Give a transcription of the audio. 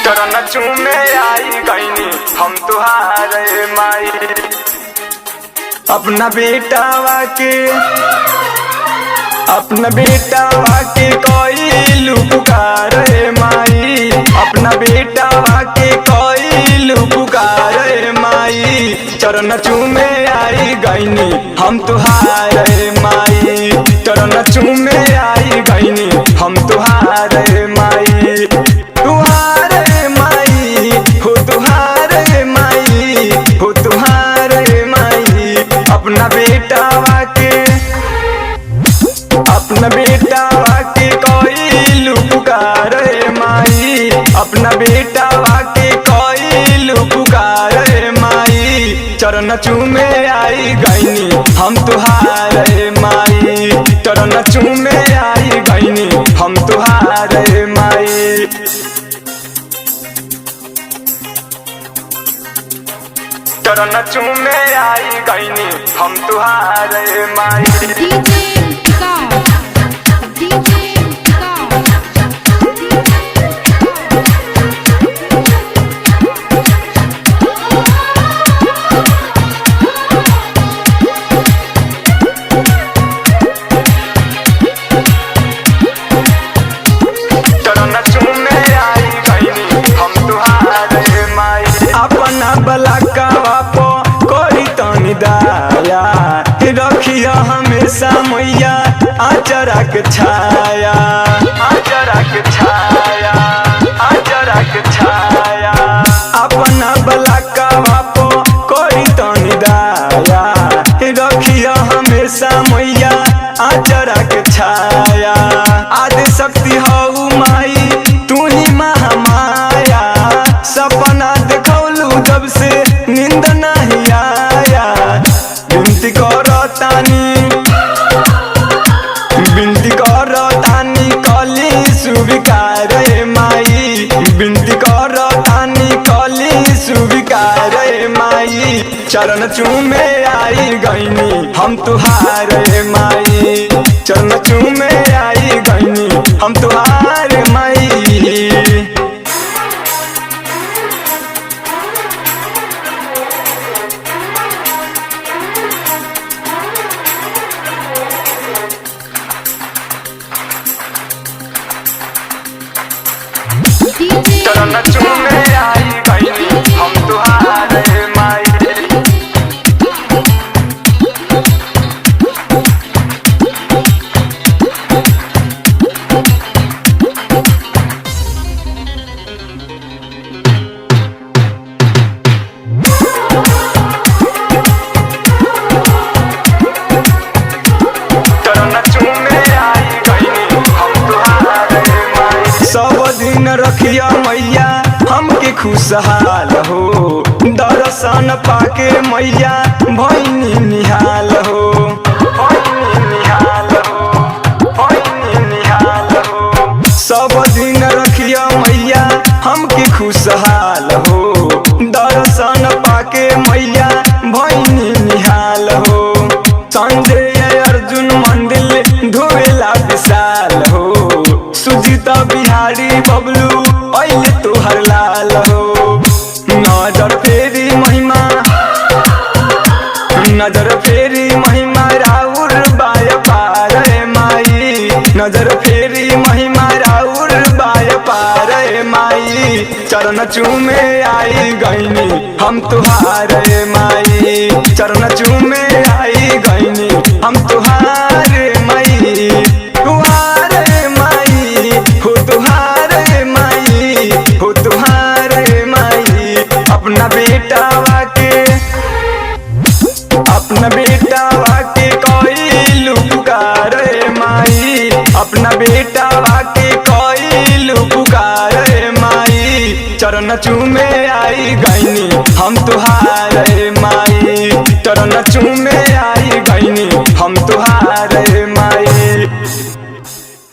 चरण चूमे आई गईनी हम तुहारे माई। अपना बेटावा के कोई पुकारे माई। अपना बेटावा के कोई पुकारे माई। चरण चूमे आई गईनी हम तुहारे माई। चरण चूमे आई गईनी हम तुहारे माई। तुहारे माई हो तुहारे माई हो तुहारे माई। अपना बेटावा के कोई पुकारे माई। अपना बेटावा के कोई पुकारे माई। चरण चूमे आई गईनी हम तुहारे माई। चरण चूमे आई गईनी हम तुहारे माई। चरण चूमे आई गईनी हम तुहारे माई। अपना बलकवा पो कोई तनी दाया रखिया हमेशा मैया आचरा के छाया। आचरा के छाया आचरा के छाया। अपना बलकवा पो कोई तनी दाया रखिया हमेशा मैया आचरा के छाया। आदि शक्ति हऊ माई तू ही महामाया। सपना देखौलू जब से नींद नहीं आया। बिनती करो तानी कली स्वीकार माई। बिनती करो तानी कली स्वीकार माई। चरण चूमे आई गईनी हम तुहारे माई। चरण चूमे आई गईनी हम तुहारे माई। चरण चूमे आई गईनी हम तुहारे माई। चरण चूमे आई गईनी हम तुहारे माई। सब दिन रखिया मैया हमके खुशहाल हो। दर्शन पाके मैया भैनी निहाल हो। भैनी निहाल हो भैनी निहाल हो। सब दिन रखिया मैया हमके खुशहाल हो। दर्शन पाके मैया भैनी निहाल हो। संजय अर्जुन मंदिर धोवेला विशाल हो। सुजीत बिहारी बबलू पहले तोहर लाल हो। नजर फेरी महिमा राउर बाय पार माई। नजर फेरी महिमा राउर बाय पार माई। चरण चूमे आई गईनी हम तुहारे माई। चरण चूमे आई गईनी हम तुहारे माई। तुहारे माई हो तुहारे माई हो तुहारे माई। अपना बेटावा के कोई पुकारे माई। अपना बेटावा के कोई पुकारे माई। चरण चूमे आई गईनी हम तुहारे माई।